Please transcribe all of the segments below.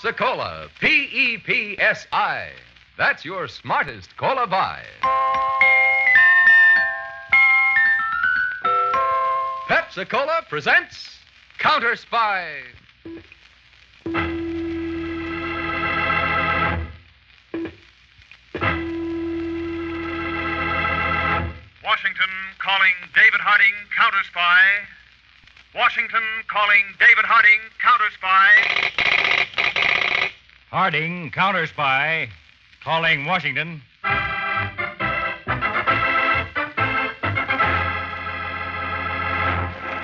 Pepsi-Cola, P-E-P-S-I. That's your smartest cola buy. Pepsi-Cola presents Counterspy. Washington calling David Harding Counterspy. Washington calling David Harding Counterspy. Harding Counterspy calling Washington.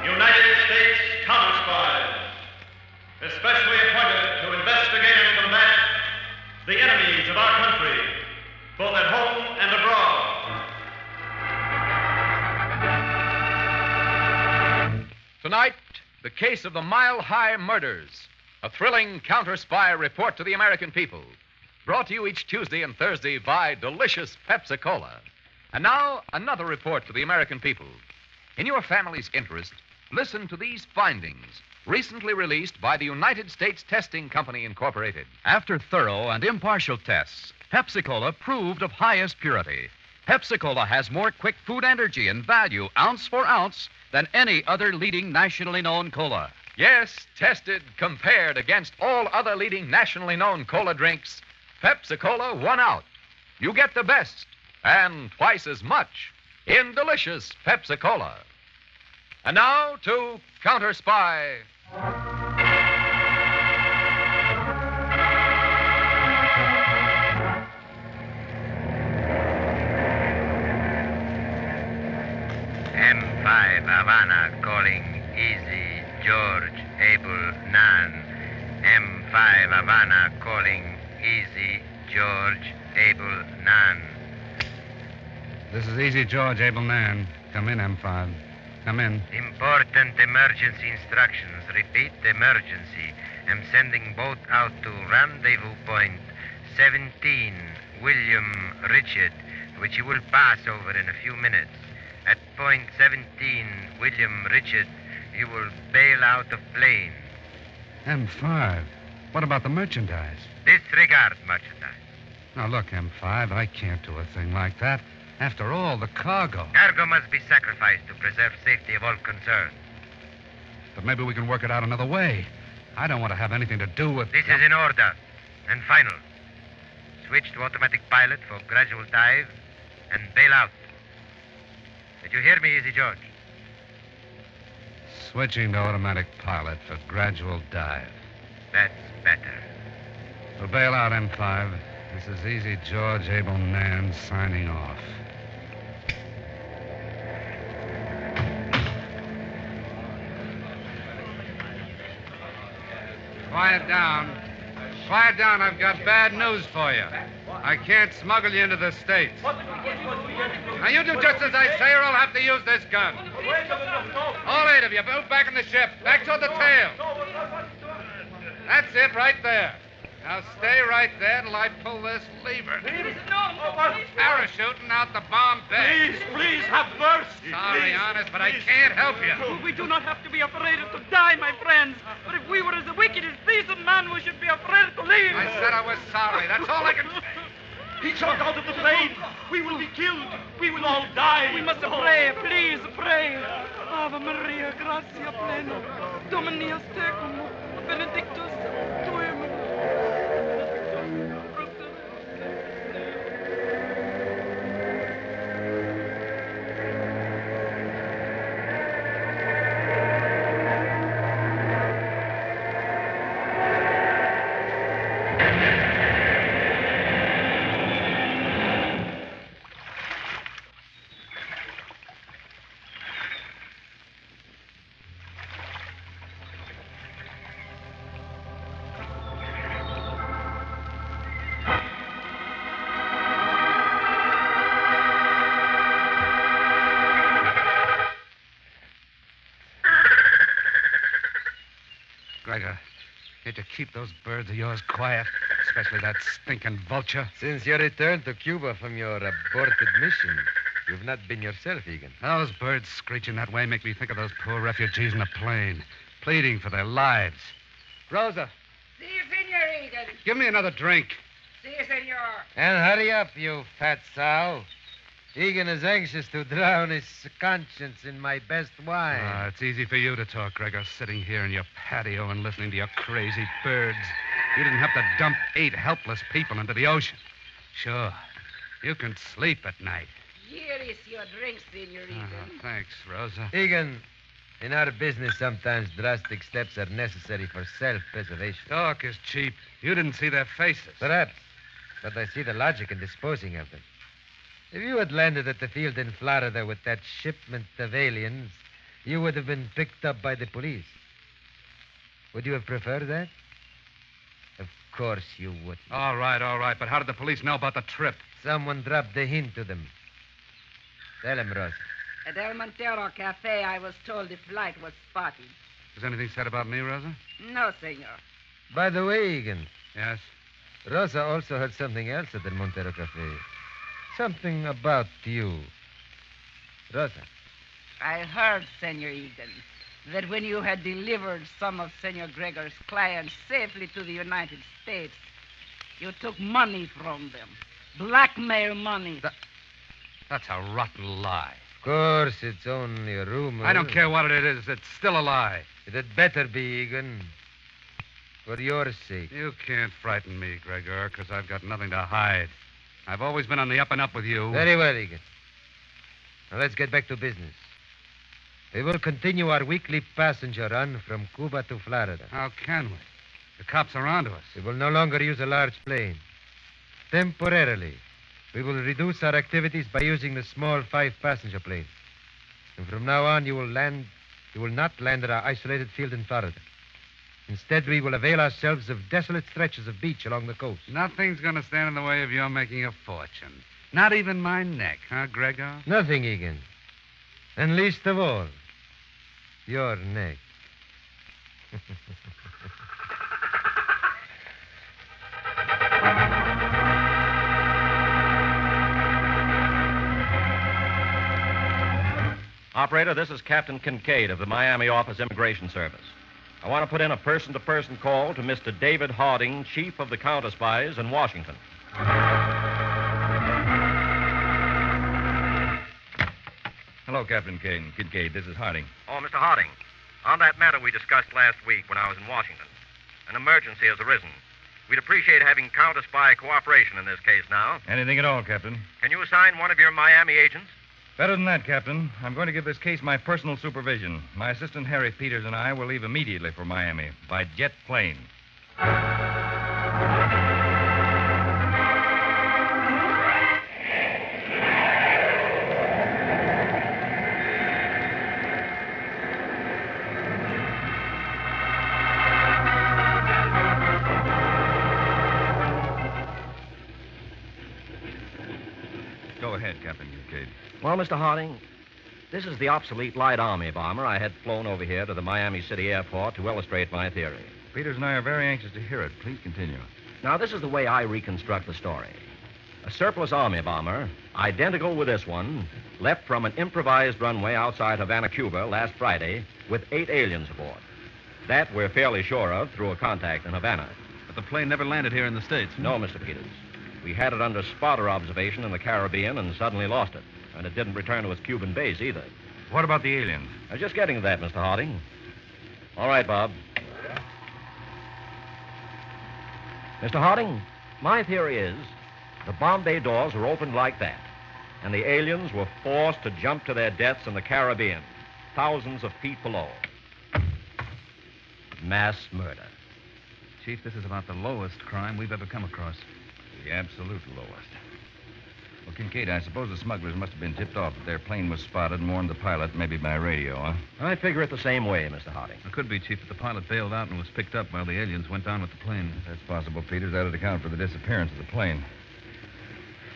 United States Counterspies, especially appointed to investigate and combat the enemies of our country, both at home and abroad. Tonight, the case of the Mile High Murders, a thrilling counter-spy report to the American people, brought to you each Tuesday and Thursday by delicious Pepsi-Cola. And now, another report to the American people. In your family's interest, listen to these findings, recently released by the United States Testing Company, Incorporated. After thorough and impartial tests, Pepsi-Cola proved of highest purity. Pepsi-Cola has more quick food energy and value, ounce for ounce, than any other leading nationally known cola. Yes, tested, compared against all other leading nationally known cola drinks, Pepsi-Cola won out. You get the best, and twice as much, in delicious Pepsi-Cola. And now to Counter-Spy. M5 Havana calling Easy George Able Nan. M5 Havana calling Easy George Able Nan. This is Easy George Able Nan. Come in, M5. Come in. Important emergency instructions. Repeat, emergency. Am sending boat out to rendezvous point 17 William Richard, which you will pass over in a few minutes. At point 17 William Richard, you will bail out of plane. M5. What about the merchandise? Disregard merchandise. Now, look, M5, I can't do a thing like that. After all, the cargo. Cargo must be sacrificed to preserve safety of all concerned. But maybe we can work it out another way. I don't want to have anything to do with... This is in order. And final. Switch to automatic pilot for gradual dive and bail out. Did you hear me, Easy George? Switching to automatic pilot for gradual dive. That's better. We'll bail out, M5. This is Easy George Able Nan signing off. Quiet down. Quiet down. I've got bad news for you. I can't smuggle you into the States. Now, you do just as I say, or I'll have to use this gun. All 8 of you, move back in the ship. Back toward the tail. That's it, right there. Now, stay right there till I pull this lever. Parachuting out the bomb bay. Please, have mercy. Sorry, honest, but I can't help you. We do not have to be afraid to die, my friends. But if we were as wicked as decent men, we should be afraid to live. I said I was sorry. That's all I can say. He jumped out of the plane. We will be killed. We will all die. We must pray, please pray. Ave Maria, gratia plena. Dominus tecum, benedictus tuum. Gregor, can't you keep those birds of yours quiet? Especially that stinking vulture. Since your return to Cuba from your aborted mission, you've not been yourself, Egan. Those birds screeching that way make me think of those poor refugees in the plane, pleading for their lives. Rosa. See you in your Egan. Give me another drink. Si, senor. And hurry up, you fat sow. Egan is anxious to drown his conscience in my best wine. It's easy for you to talk, Gregor, sitting here in your patio and listening to your crazy birds. You didn't have to dump 8 helpless people into the ocean. Sure, you can sleep at night. Here is your drink, Senor Egan. Thanks, Rosa. Egan, in our business, sometimes drastic steps are necessary for self-preservation. Talk is cheap. You didn't see their faces. Perhaps, but I see the logic in disposing of them. If you had landed at the field in Florida with that shipment of aliens, you would have been picked up by the police. Would you have preferred that? Of course you would. All right. But how did the police know about the trip? Someone dropped the hint to them. Tell him, Rosa. At El Montero Cafe, I was told the flight was spotted. Was anything said about me, Rosa? No, senor. By the way, Egan, Yes. Rosa also heard something else at the Montero Cafe. Something about you. Rosa. I heard, Senor Egan, that when you had delivered some of Senor Gregor's clients safely to the United States, you took money from them. Blackmail money. That's a rotten lie. Of course, it's only a rumor. I don't care what it is. It's still a lie. It had better be, Egan. For your sake. You can't frighten me, Gregor, because I've got nothing to hide. I've always been on the up and up with you. Very well, Egan. Now let's get back to business. We will continue our weekly passenger run from Cuba to Florida. How can we? The cops are onto us. We will no longer use a large plane. Temporarily, we will reduce our activities by using the small 5-passenger plane. And from now on, you will not land at our isolated field in Florida. Instead, we will avail ourselves of desolate stretches of beach along the coast. Nothing's going to stand in the way of your making a fortune. Not even my neck, huh, Gregor? Nothing, Egan. And least of all, your neck. Operator, this is Captain Kincaid of the Miami Office Immigration Service. I want to put in a person-to-person call to Mr. David Harding, Chief of the Counterspies in Washington. Hello, Captain Kincaid. This is Harding. Oh, Mr. Harding, on that matter we discussed last week when I was in Washington, an emergency has arisen. We'd appreciate having counter-spy cooperation in this case now. Anything at all, Captain. Can you assign one of your Miami agents? Better than that, Captain. I'm going to give this case my personal supervision. My assistant, Harry Peters, and I will leave immediately for Miami by jet plane. Go ahead, Captain Kincaid. Well, Mr. Harding, this is the obsolete light army bomber I had flown over here to the Miami City airport to illustrate my theory. Peters and I are very anxious to hear it. Please continue. Now, this is the way I reconstruct the story. A surplus army bomber, identical with this one, left from an improvised runway outside Havana, Cuba last Friday with 8 aliens aboard. That we're fairly sure of through a contact in Havana. But the plane never landed here in the States. No, Mr. Peters. We had it under spotter observation in the Caribbean and suddenly lost it. And it didn't return to its Cuban base either. What about the aliens? I was just getting to that, Mr. Harding. All right, Bob. Mr. Harding, my theory is the bomb bay doors were opened like that, and the aliens were forced to jump to their deaths in the Caribbean, thousands of feet below. Mass murder. Chief, this is about the lowest crime we've ever come across. The absolute lowest. Well, Kincaid, I suppose the smugglers must have been tipped off that their plane was spotted and warned the pilot, maybe by radio, huh? I figure it the same way, Mr. Harding. It could be, Chief, that the pilot bailed out and was picked up while the aliens went down with the plane. That's possible, Peters. That'd account for the disappearance of the plane.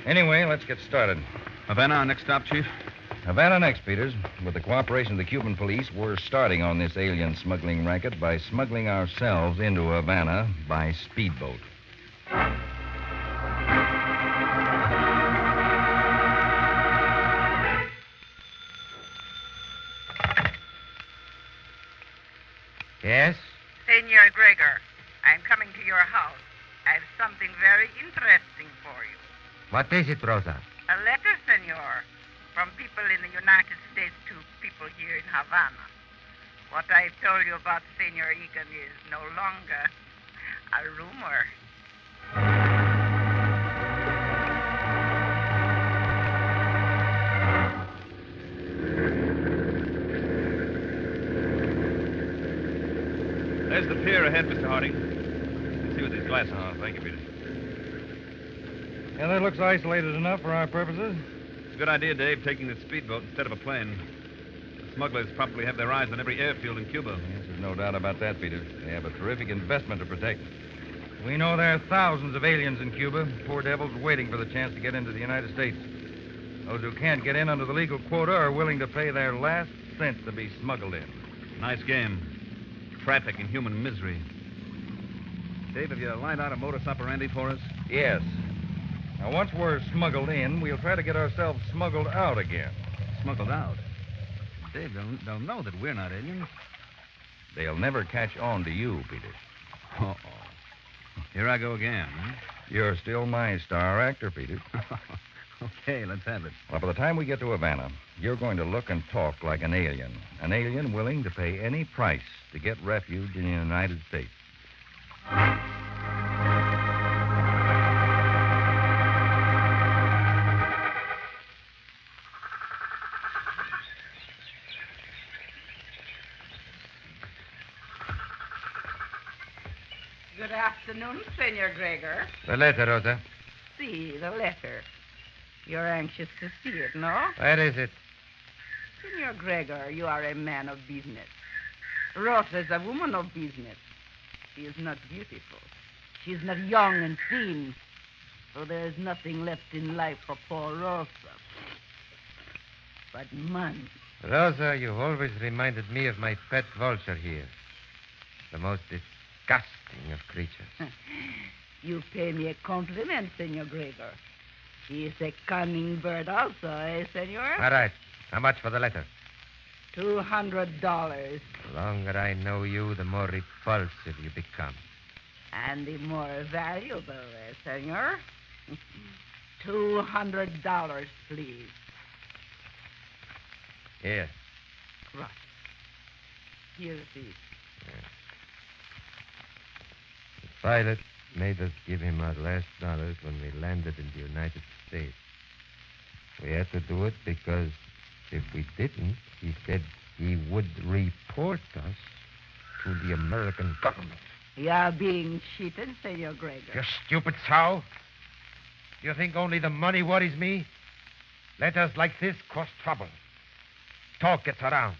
Anyway, let's get started. Havana, our next stop, Chief? Havana next, Peters. With the cooperation of the Cuban police, we're starting on this alien smuggling racket by smuggling ourselves into Havana by speedboat. Yes? Senor Gregor, I'm coming to your house. I've something very interesting for you. What is it, Rosa? A letter, senor, from people in the United States to people here in Havana. What I've told you about Senor Egan is no longer a rumor. There's the pier ahead, Mr. Harding. You can see with these glasses. Oh, thank you, Peter. Yeah, that looks isolated enough for our purposes. It's a good idea, Dave, taking the speedboat instead of a plane. The smugglers probably have their eyes on every airfield in Cuba. Yes, there's no doubt about that, Peter. They have a terrific investment to protect. We know there are thousands of aliens in Cuba, poor devils waiting for the chance to get into the United States. Those who can't get in under the legal quota are willing to pay their last cent to be smuggled in. Nice game. Traffic in human misery. Dave, have you lined out a modus operandi for us? Yes. Now, once we're smuggled in, we'll try to get ourselves smuggled out again. Smuggled out? Dave, they'll know that we're not aliens. They'll never catch on to you, Peter. Uh-oh. Here I go again, huh? You're still my star actor, Peter. Okay, let's have it. Well, by the time we get to Havana, you're going to look and talk like an alien willing to pay any price to get refuge in the United States. Good afternoon, Senor Gregor. The letter, Rosa. See, the letter. You're anxious to see it, no? Where is it? Senor Gregor, you are a man of business. Rosa is a woman of business. She is not beautiful. She is not young and thin. So there is nothing left in life for poor Rosa. But money. Rosa, you've always reminded me of my pet vulture here. The most disgusting of creatures. You pay me a compliment, Senor Gregor. He is a cunning bird also, eh, senor? All right. How much for the letter? $200. The longer I know you, the more repulsive you become. And the more valuable, senor. $200, please. Here. Right. Here it is. The pilot made us give him our last dollars when we landed in the United States. We had to do it because if we didn't, he said he would report us to the American government. You are being cheated, Senor Gregor. You stupid sow. Do you think only the money worries me? Letters like this cause trouble. Talk gets around.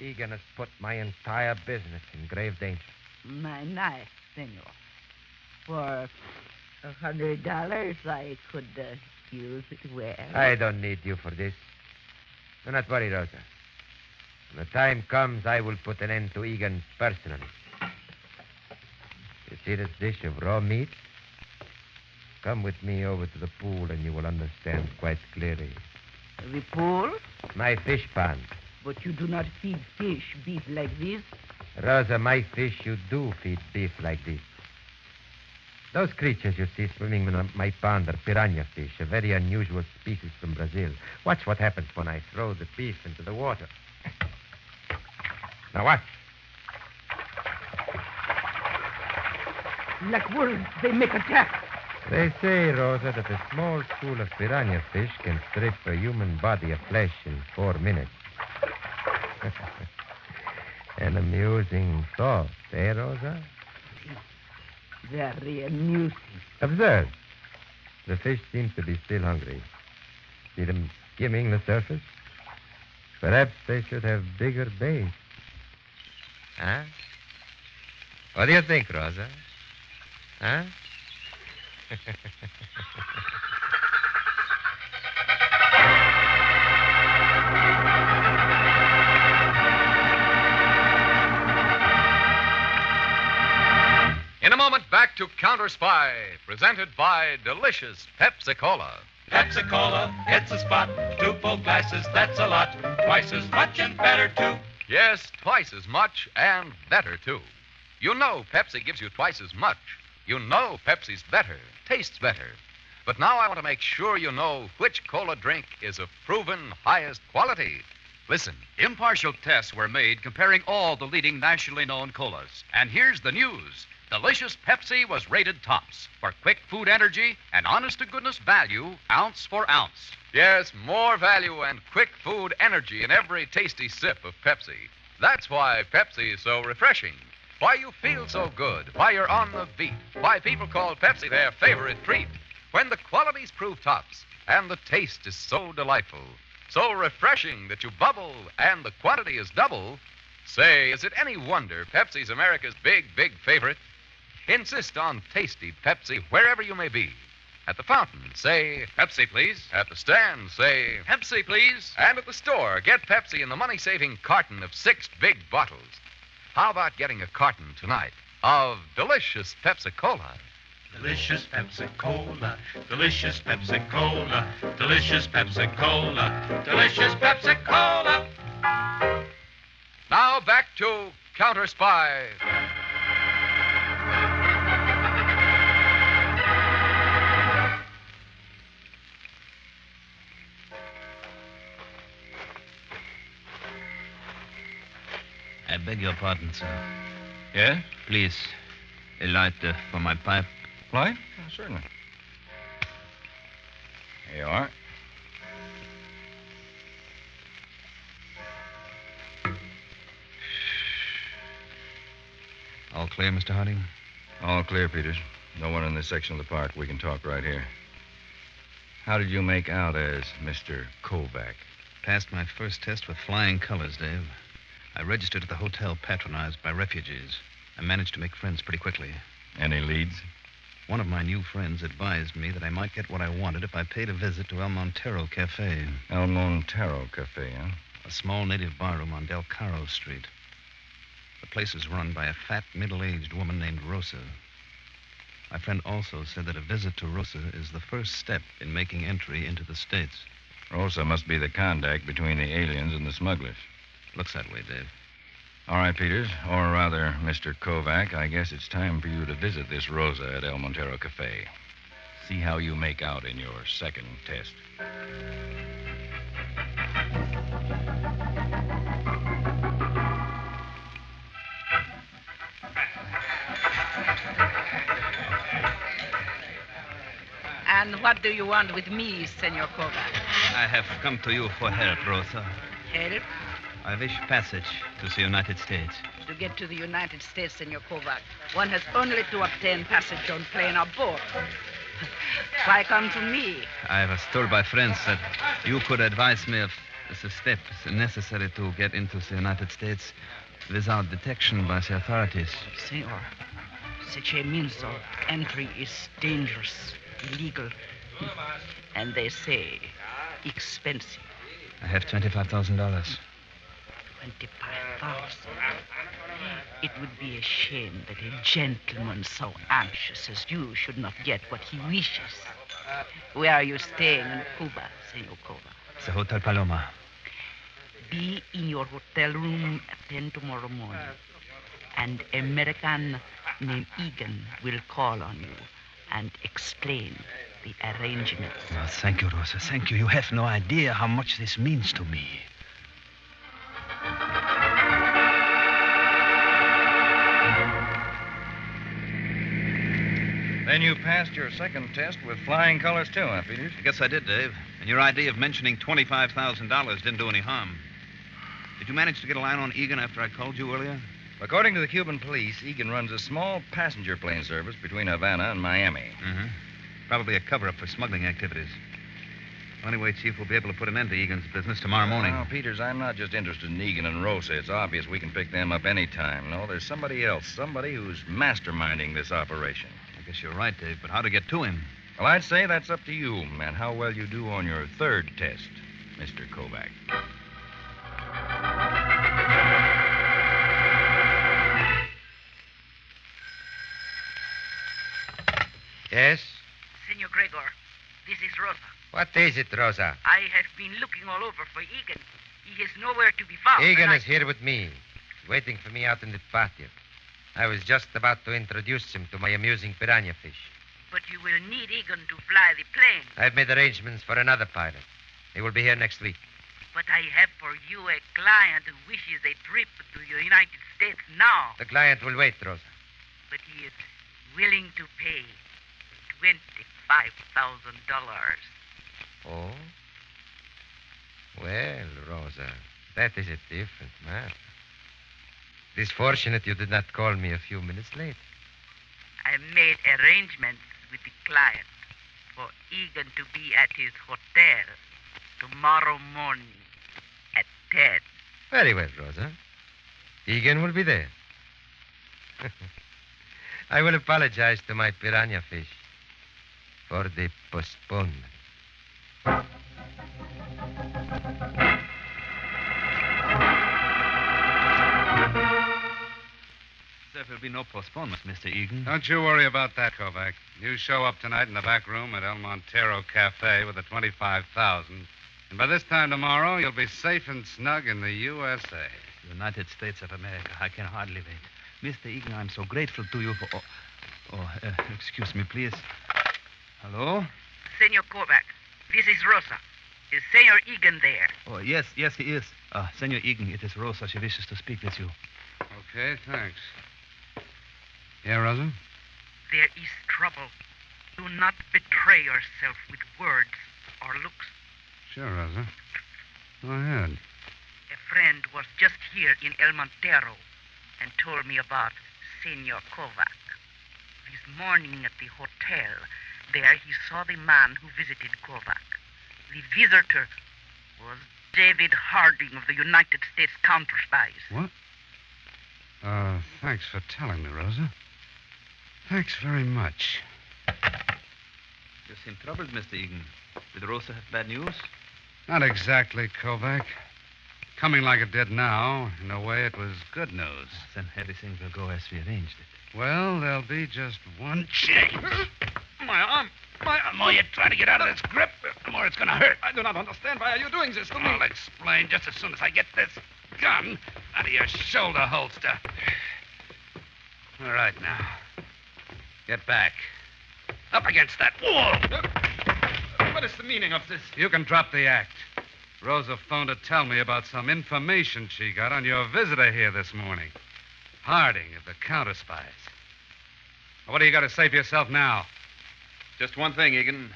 Egan has put my entire business in grave danger. My knife, senor. For $100, I could use it well. I don't need you for this. Do not worry, Rosa. When the time comes, I will put an end to Egan personally. You see this dish of raw meat? Come with me over to the pool and you will understand quite clearly. The pool? My fish pond. But you do not feed fish beef like this. Rosa, my fish, you do feed beef like this. Those creatures you see swimming in my pond are piranha fish, a very unusual species from Brazil. Watch what happens when I throw the beef into the water. Now watch. Like wolves, they make attack. They say, Rosa, that a small school of piranha fish can strip a human body of flesh in 4 minutes. An amusing thought, eh, Rosa? Very amusing. Observe. The fish seem to be still hungry. See them skimming the surface? Perhaps they should have bigger bait. Huh? What do you think, Rosa? Huh? In a moment, back to Counterspy, presented by delicious Pepsi-Cola. Pepsi-Cola, it's a spot. 2 full glasses, that's a lot. Twice as much and better, too. Yes, twice as much and better, too. You know Pepsi gives you twice as much. You know Pepsi's better, tastes better. But now I want to make sure you know which cola drink is of proven highest quality. Listen. Impartial tests were made comparing all the leading nationally known colas. And here's the news. Delicious Pepsi was rated tops for quick food energy and honest-to-goodness value, ounce for ounce. Yes, more value and quick food energy in every tasty sip of Pepsi. That's why Pepsi is so refreshing. Why you feel so good. Why you're on the beat. Why people call Pepsi their favorite treat. When the qualities prove tops and the taste is so delightful, so refreshing that you bubble and the quantity is double, say, is it any wonder Pepsi's America's big, big favorite? Insist on tasty Pepsi wherever you may be. At the fountain, say, Pepsi, please. At the stand, say, Pepsi, please. And at the store, get Pepsi in the money-saving carton of 6 big bottles. How about getting a carton tonight of delicious Pepsi-Cola? Delicious Pepsi-Cola, delicious Pepsi-Cola, delicious Pepsi-Cola, delicious Pepsi-Cola. Now back to Counterspy. I beg your pardon, sir. Yeah? Please, a light for my pipe. Light? Certainly. Here you are. All clear, Mr. Harding? All clear, Peters. No one in this section of the park. We can talk right here. How did you make out as Mr. Kovac? Passed my first test with flying colors, Dave. I registered at the hotel patronized by refugees. I managed to make friends pretty quickly. Any leads? One of my new friends advised me that I might get what I wanted if I paid a visit to El Montero Cafe. El Montero Cafe, huh? A small native barroom on Del Caro Street. The place is run by a fat, middle-aged woman named Rosa. My friend also said that a visit to Rosa is the first step in making entry into the States. Rosa must be the contact between the aliens and the smugglers. Looks that way, Dave. All right, Peters, or rather, Mr. Kovac, I guess it's time for you to visit this Rosa at El Montero Cafe. See how you make out in your second test. And what do you want with me, Senor Kovac? I have come to you for help, Rosa. Help? I wish passage to the United States. To get to the United States, Senor Kovac, one has only to obtain passage on plane or boat. Why come to me? I was told by friends that you could advise me of the steps necessary to get into the United States without detection by the authorities. Senor, such a means of entry is dangerous, illegal, and they say expensive. I have $25,000. 25,000. It would be a shame that a gentleman so anxious as you should not get what he wishes. Where are you staying in Cuba, Senor Kovac? The Hotel Paloma. Be in your hotel room at 10 tomorrow morning. An American named Egan will call on you and explain the arrangements. Oh, thank you, Rosa. Thank you. You have no idea how much this means to me. Then you passed your second test with flying colors, too, huh, Peters? I guess I did, Dave. And your idea of mentioning $25,000 didn't do any harm. Did you manage to get a line on Egan after I called you earlier? According to the Cuban police, Egan runs a small passenger plane service between Havana and Miami. Mm-hmm. Probably a cover-up for smuggling activities. Well, anyway, Chief, we'll be able to put an end to Egan's business tomorrow morning. Now, Peters, I'm not just interested in Egan and Rosa. It's obvious we can pick them up any time. No, there's somebody else, somebody who's masterminding this operation. I guess you're right, Dave, but how to get to him? Well, I'd say that's up to you, and how well you do on your third test, Mr. Kovac. Yes? Senor Gregor, this is Rosa. What is it, Rosa? I have been looking all over for Egan. He is nowhere to be found. Egan is here with me. He's waiting for me out in the patio. I was just about to introduce him to my amusing piranha fish. But you will need Egan to fly the plane. I've made arrangements for another pilot. He will be here next week. But I have for you a client who wishes a trip to the United States now. The client will wait, Rosa. But he is willing to pay $25,000. Oh? Well, Rosa, that is a different matter. It is fortunate you did not call me a few minutes late. I made arrangements with the client for Egan to be at his hotel tomorrow morning at 10. Very well, Rosa. Egan will be there. I will apologize to my piranha fish for the postponement. There will be no postponement, Mr. Egan. Don't you worry about that, Kovac. You show up tonight in the back room at El Montero Cafe with the $25,000. And by this time tomorrow, you'll be safe and snug in the USA. United States of America. I can hardly wait. Mr. Egan, I'm so grateful to you for... excuse me, please. Hello? Senor Kovac, this is Rosa. Is Senor Egan there? Oh, yes, he is. Senor Egan, it is Rosa. She wishes to speak with you. Okay, thanks. Yeah, Rosa? There is trouble. Do not betray yourself with words or looks. Sure, Rosa. Go ahead. A friend was just here in El Montero and told me about Senor Kovac. This morning at the hotel, there he saw the man who visited Kovac. The visitor was David Harding of the United States Counterspies. What? Thanks for telling me, Rosa. Thanks very much. You seem troubled, Mr. Egan. Did Rosa have bad news? Not exactly, Kovac. Coming like it did now, in a way, it was good news. Then everything will go as we arranged it. Well, there'll be just one change. My arm. The more you try to get out of this grip, the more it's going to hurt. I do not understand. Why are you doing this to me? I'll explain just as soon as I get this gun out of your shoulder holster. All right, now. Get back. Up against that wall. What is the meaning of this? You can drop the act. Rosa phoned to tell me about some information she got on your visitor here this morning. Harding of the Counterspies. What do you got to say for yourself now? Just one thing, Egan.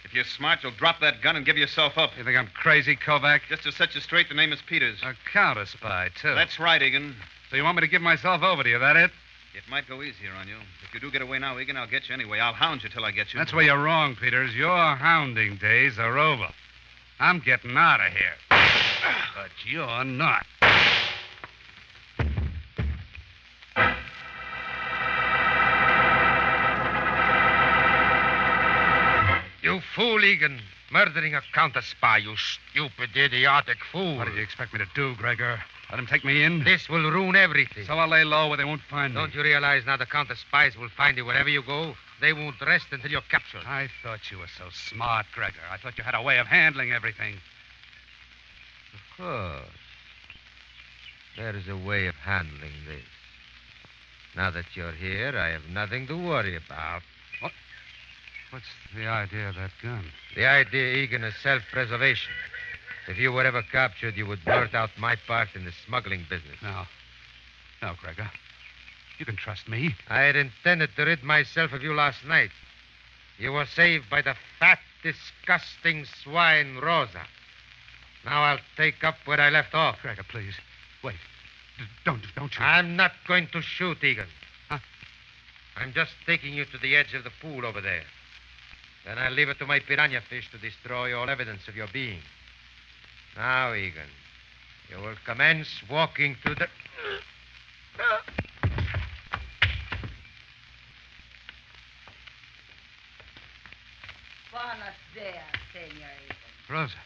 If you're smart, you'll drop that gun and give yourself up. You think I'm crazy, Kovac? Just to set you straight, the name is Peters. A counterspy, too. That's right, Egan. So you want me to give myself over to you, that it? It might go easier on you. If you do get away now, Egan, I'll get you anyway. I'll hound you till I get you. That's where you're wrong, Peters. Your hounding days are over. I'm getting out of here. But you're not. You fool, Egan. Murdering a counterspy, you stupid, idiotic fool. What did you expect me to do, Gregor? Let him take me in? This will ruin everything. So I'll lay low where they won't find me. Don't you realize now the counterspies will find you wherever you go? They won't rest until you're captured. I thought you were so smart, Gregor. I thought you had a way of handling everything. Of course. There is a way of handling this. Now that you're here, I have nothing to worry about. What's the idea of that gun? The idea, Egan, is self-preservation. If you were ever captured, you would blurt out my part in the smuggling business. No, Gregor. You can trust me. I had intended to rid myself of you last night. You were saved by the fat, disgusting swine, Rosa. Now I'll take up where I left off. Gregor, please. Wait. Don't you... I'm not going to shoot, Egan. Huh? I'm just taking you to the edge of the pool over there. Then I'll leave it to my piranha fish to destroy all evidence of your being. Now, Egan, you will commence walking through the... Buonasera, Senor Egan. Rosa,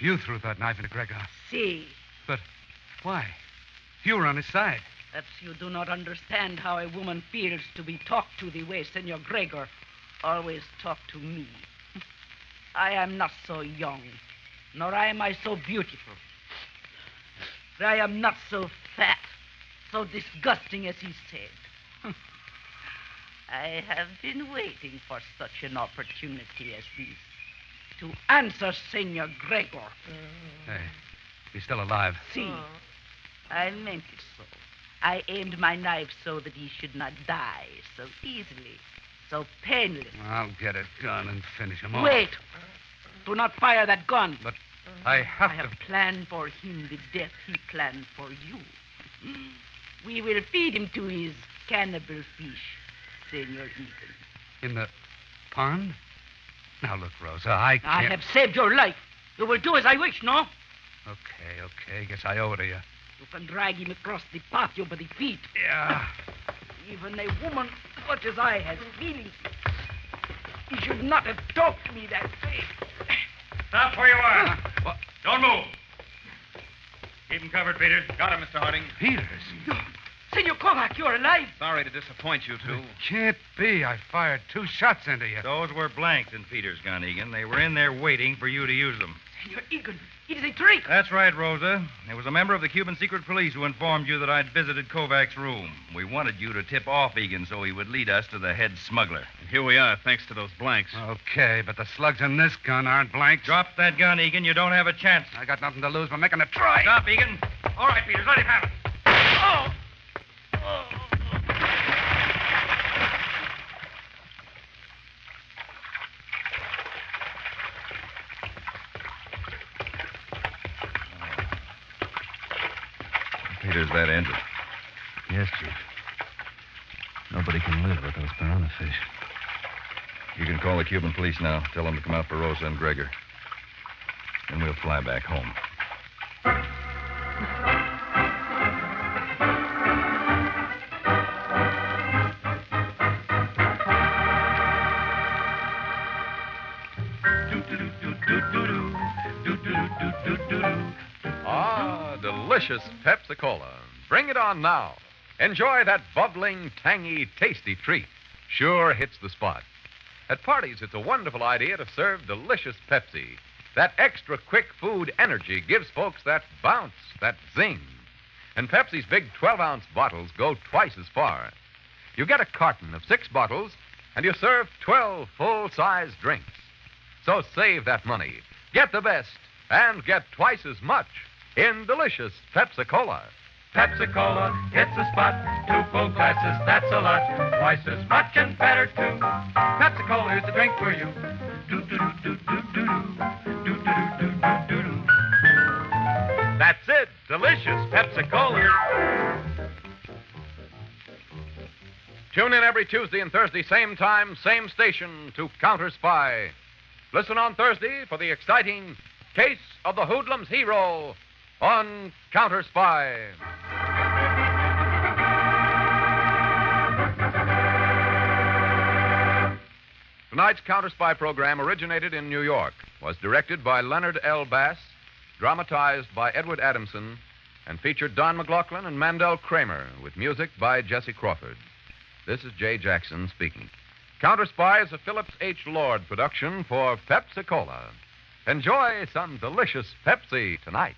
you threw that knife into Gregor. See. But why? You were on his side. Perhaps you do not understand how a woman feels to be talked to the way Senor Gregor always talked to me. I am not so young, nor am I so beautiful. I am not so fat, so disgusting as he said. I have been waiting for such an opportunity as this to answer Senor Gregor. Hey, he's still alive. See, I meant it so. I aimed my knife so that he should not die so easily, so painless. I'll get a gun and finish him off. Wait! Do not fire that gun. But I have planned for him the death he planned for you. We will feed him to his cannibal fish, Senor Egan. In the pond? Now, look, Rosa, I can't... I have saved your life. You will do as I wish, no? Okay. Guess I owe it to you. You can drag him across the patio by the feet. Yeah. Even a woman such as I has feelings. He should not have talked to me that way. Stop where you are. Don't move. Keep him covered, Peters. Got him, Mr. Harding. Peters? Senor Kovac, you're alive. Sorry to disappoint you two. Can't be. I fired 2 shots into you. Those were blanks in Peter's gun, Egan. They were in there waiting for you to use them. Senor Egan, it is a trick. That's right, Rosa. It was a member of the Cuban secret police who informed you that I'd visited Kovac's room. We wanted you to tip off Egan so he would lead us to the head smuggler. And here we are, thanks to those blanks. Okay, but the slugs in this gun aren't blanks. Drop that gun, Egan. You don't have a chance. I got nothing to lose by making a try. Stop, Egan. All right, Peters, let him have it. Oh! Peters, that ends it. Yes, Chief. Nobody can live with those piranha fish. You can call the Cuban police now. Tell them to come out for Rosa and Gregor. Then we'll fly back home. Delicious Pepsi-Cola. Bring it on now. Enjoy that bubbling, tangy, tasty treat. Sure hits the spot. At parties, it's a wonderful idea to serve delicious Pepsi. That extra quick food energy gives folks that bounce, that zing. And Pepsi's big 12-ounce bottles go twice as far. You get a carton of 6 bottles, and you serve 12 full-size drinks. So save that money. Get the best, and get twice as much in delicious Pepsi-Cola. Pepsi-Cola hits the spot. 2 full glasses, that's a lot. Twice as much and better, too. Pepsi-Cola is the drink for you. Do-do-do-do-do-do. That's it. Delicious Pepsi-Cola. Tune in every Tuesday and Thursday, same time, same station, to Counter-Spy. Listen on Thursday for the exciting Case of the Hoodlum's Hero on Counter-Spy. Tonight's Counter-Spy program originated in New York, was directed by Leonard L. Bass, dramatized by Edward Adamson, and featured Don McLaughlin and Mandel Kramer, with music by Jesse Crawford. This is Jay Jackson speaking. Counter-Spy is a Phillips H. Lord production for Pepsi-Cola. Enjoy some delicious Pepsi tonight.